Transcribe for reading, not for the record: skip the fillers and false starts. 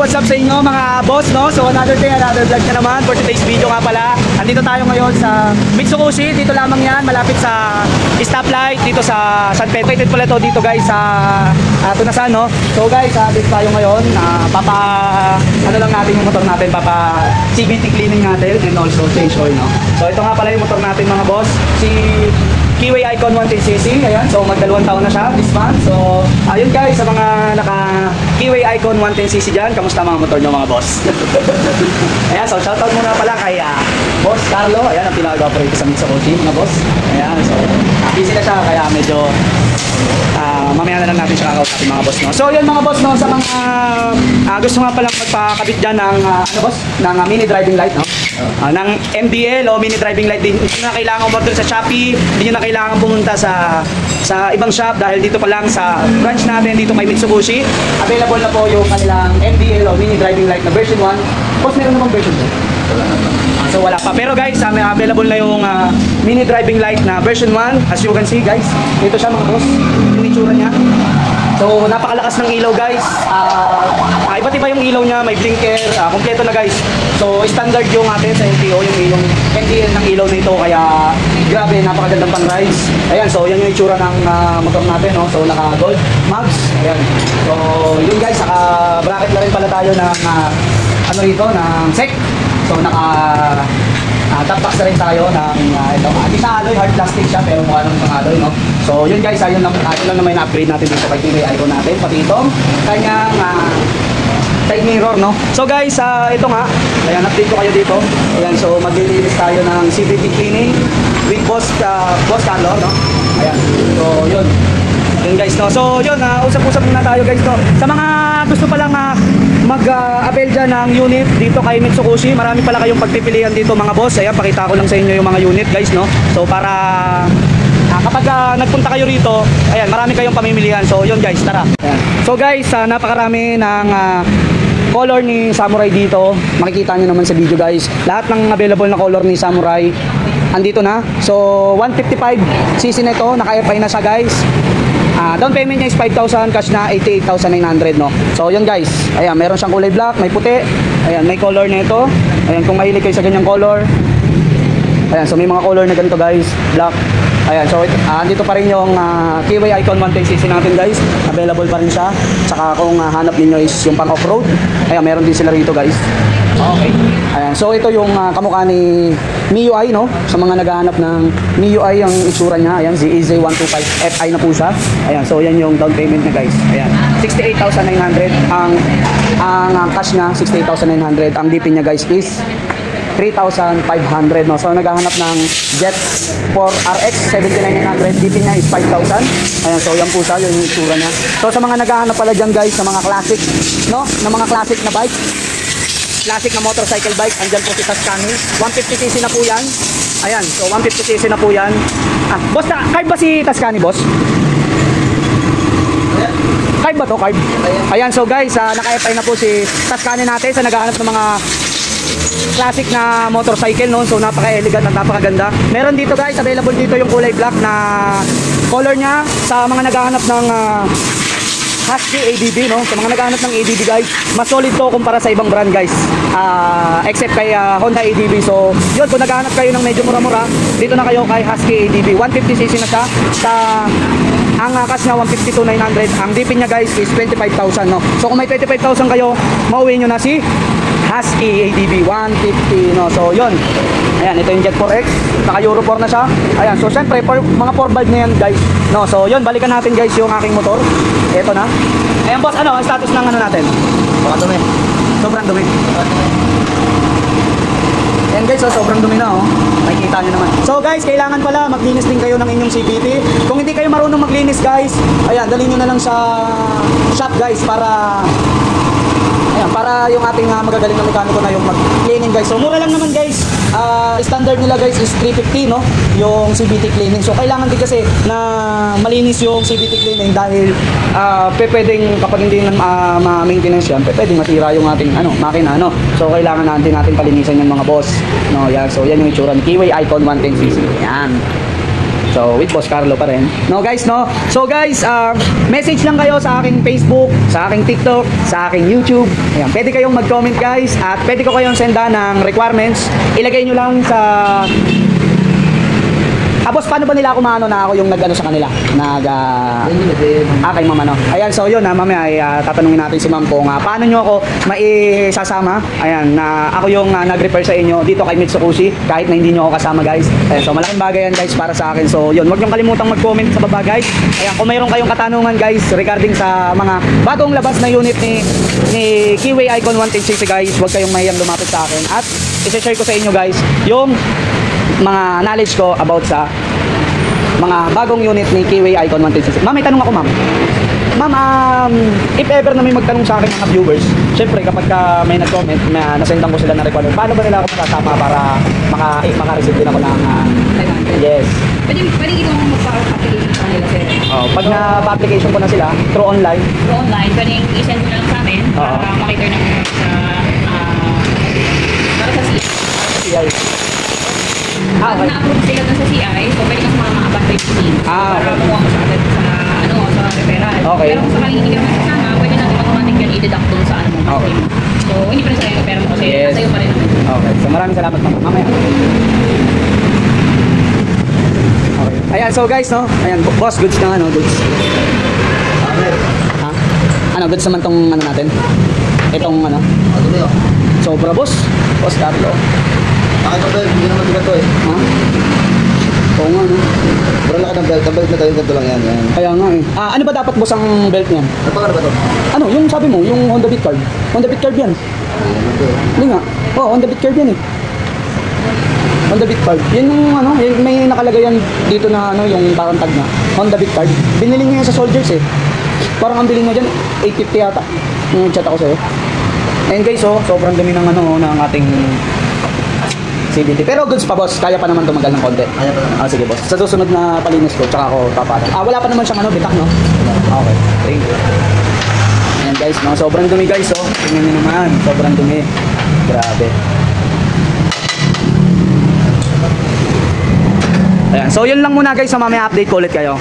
what's up sa inyo mga boss, no? So another day, another vlog na naman for today's video nga pala. Andito tayo ngayon sa Mitsukoshi, dito lamang yan, malapit sa stoplight, dito sa San Pedro. Waited pala to dito guys sa Tunasan, no? So guys, dito tayo ngayon, ano lang natin yung motor natin, CVT cleaning natin and also change oil, no? So ito nga pala yung motor natin mga boss, si Kiway Icon 110cc, ayan, so magdalawang taon na siya this month. So ayun guys, sa mga naka Kiway Icon 110cc dyan, kamusta mga motor nyo mga boss? Ayan, so shoutout muna pala kay Boss Carlo, ayan, ang pinag-operate sa Mitsukoshi mga boss. Ayan, so busy na siya, kaya medyo mamaya na lang natin siya kakausapin mga boss, no? So yun mga boss, no, sa mga gusto nga palang magpakabit dyan ng ng mini driving light, no? Ng MDL o mini driving light din. Hindi na kailangan umorder sa Shopee, hindi nyo na kailangan pumunta sa ibang shop dahil dito pa lang sa branch natin dito kay Mitsukoshi. Available na po yung kanilang MDL o mini driving light na version 1. Boss, meron namang version 2? So wala pa. Pero guys, available na yung mini driving light na version 1. As you can see guys, ito siya mga boss, yung itsura niya. So napakalakas ng ilaw guys. Iba't iba yung ilaw niya, may blinker, kompleto na guys. So standard yung atin sa LTO, yung NDL ng ilaw na ito, kaya grabe, napakagandang pang-rides. Ayan, so yan yung itsura ng motor natin, no? So naka gold mags. Ayan. So yun guys, saka bracket na rin pala tayo ng ano rito, ng SEC. So naka top box na rin tayo ng ito. Hindi sa alloy, hard plastic siya pero mukha naman pang alloy, no? So yun guys, ayun lang naman na-upgrade natin dito kay Kiway Icon natin, pati itong kanyang side mirror, no? So guys, ito nga, ayan, update ko kayo dito. Ayan, so maglilinis tayo ng CVT cleaning with Boss Carlo, no? Ayan, so yun guys, no? So yun, usap-usap muna tayo guys, no? Sa mga gusto pa lang mag-avail dyan ng unit dito kay Mitsukoshi, marami pala kayong pagpipilian dito mga boss. Ayan, pakita ko lang sa inyo yung mga unit guys, no? So para kapag nagpunta kayo rito, ayan, marami kayong pamimilihan. So yun guys, tara. Ayan. So guys, napakarami ng color ni Samurai dito. Makikita nyo naman sa video guys. Lahat ng available na color ni Samurai andito na. So 155cc na ito, naka-FI na siya guys. Down payment niya is 5,000, cash na 88,900, no? So yun guys, ayan, meron siyang kulay black, may puti, ayan, may color na ito. Ayan, kung mahilig kayo sa ganyang color, ayan, so may mga color na ganito guys, black. Ayan, so andito pa rin yung Kiway Icon 110cc natin guys, available pa rin siya. Tsaka kung hanap niyo is yung pang off-road, ayan, meron din sila rito guys. Okay. Ayan, so ito yung kamukha ni MIUI, no? Sa mga naghahanap ng MIUI, ang itsura niya, ayan, si EZ125 FI na po siya. Ayan, so yan yung down payment niya guys. Ayan, 68,900 ang cash niya, 68,900. Ang DP niya guys is 3,500, no? So naghahanap ng Jet 4RX 79,900, DP niya is 5,000. Ayan, so yan po siya, yung itsura niya. So sa mga naghahanap pala dyan guys, sa mga classic, no? Na mga classic na bike, classic na motorcycle bike, andyan po si Tuscany, 150cc na po yan. Ayan, so 150cc na po yan. Boss, card ba si Tuscany, boss? Card ba to, card? Ayan, so guys, naka-FI na po si Tuscany natin sa naghahanap ng mga classic na motorcycle, no? So napaka-elegant at napakaganda. Meron dito guys, available dito yung kulay black na color niya sa mga naghahanap ng Husky ADB, no? Sa mga naghahanap ng ADB guys, mas solid to kumpara sa ibang brand guys, except kay Honda ADB. So yun, kung naghahanap kayo ng medyo mura-mura, dito na kayo kay Husky ADB. 150cc na siya, ang cash niya 152,900. Ang DP niya guys is 25,000, no? So kung may 25,000 kayo, mauwi nyo na si Husky ADB 150, no? So yun, ayan, ito yung Jet 4X, naka Euro 4 na siya. Ayan, so syempre mga 4 valve na yan guys, no? So yun, balikan natin guys yung aking motor. Ito na. Ayan boss, ano ang status ng ano natin? Baka dumi. Sobrang dumi. Ayan guys, so sobrang dumi na, oh. Makikita nyo naman. So guys, kailangan pala maglinis din kayo ng inyong CVT. Kung hindi kayo marunong maglinis guys, ayan, dalhin nyo na lang sa shop guys para yung ating magagaling na mekaniko na yung mag-cleaning guys. So mura lang naman guys. Standard nila guys is 350, no? Yung CVT cleaning. So kailangan din kasi na malinis yung CVT cleaning dahil pwedeng kapag hindi ma-maintenance yan, pwedeng masira yung ating makina, no? So kailangan natin palinisan yung mga boss, no? Yan. So yan yung itsura ni Kiway Icon 110cc. Yan. So, with Boss Carlo pa rin. No, guys, no? So, guys, message lang kayo sa aking Facebook, sa aking TikTok, sa aking YouTube. Ayan, pwede kayong mag-comment, guys. At pwede ko kayong senda ng requirements. Ilagay nyo lang sa... Boss, paano ba nila ako maano na ako yung nag-ano sa kanila? Kay ma'am ano. Ayan, so yun mamaya ay tatanungin natin si ma'am kung paano nyo ako maisasama. Ayan, na ako yung nag-refer sa inyo dito kay Mitsukoshi kahit na hindi nyo ako kasama, guys. Ayan, so malaking bagay yan, guys, para sa akin. So yun, huwag nyo kalimutang mag-comment sa baba, guys. Ayan, kung mayroon kayong katanungan, guys, regarding sa mga bagong labas na unit ni Keyway Icon 110cc, guys, huwag kayong mahiyang lumapit sa akin. At i-share ko sa inyo, guys, yung mga knowledge ko about sa mga bagong unit ni Keyway Icon 110cc. Ma'am, may tanong ako, ma'am. Ma'am, if ever na may magtanong sa akin mga viewers, syempre kapag may nag-comment, nasendan ko sila na requirement, paano ba nila ako makasama para maka-receive din ako ng yes. Pwede ikaw magpa-application sa kanila, sir. Pag na-application ko na sila, through online, Pwede i-send mo na lang sa amin para makita na para sa CI. Pag na-approve sila dun sa CI, so pwede ka sumama about 15 para makuha ko sa agad sa referral. Okay. Pero kung sakaling hindi ka masasama, pwede natin automatic yan i-deduct dun sa Okay. So, hindi pa rin sa'yo yung pera mo kasi Yes. sa'yo pa rin naman. Okay. So maraming salamat, ma'am. Mamaya. Okay. Ayan, so guys, no? Ayan, boss, goods na ano, goods. Ha? Ano, goods naman tong ano natin? Itong ano? Sobra, boss. Boss Carlo. Hindi naman diba to eh. Ha? Oo nga, no? Pero laki ng belt. Ang belt na tayo, ganito lang yan. Kaya nga eh. Ano ba dapat boss ang belt niyan? Napakano ba to? Ano, yung sabi mo, yung Honda Beat card. Honda Beat card yan. Hindi nga. Honda Beat card yan eh. Honda Beat card. Yan yung ano, may nakalagay yan dito na ano, yung parang tag na. Honda Beat card. Binili niya yan sa soldiers eh. Parang ang bilhin mo dyan, 850 yata. Yung chat ako sa'yo. And guys, sobrang dami ng ano, ng ating CBT. Pero goods pa, boss. Kaya pa naman tumagal ng konti. Kaya pa naman. Sige, boss. Sa susunod na palinis ko, tsaka ako papatag. Wala pa naman siyang ano, bitak, no? Okay. Thank you. Ayan, guys, no? Sobrang dumi, guys, oh. Tingnan nyo naman. Sobrang dumi. Grabe. Ayan. So, yun lang muna, guys. So, mamaya update ko ulit kayo.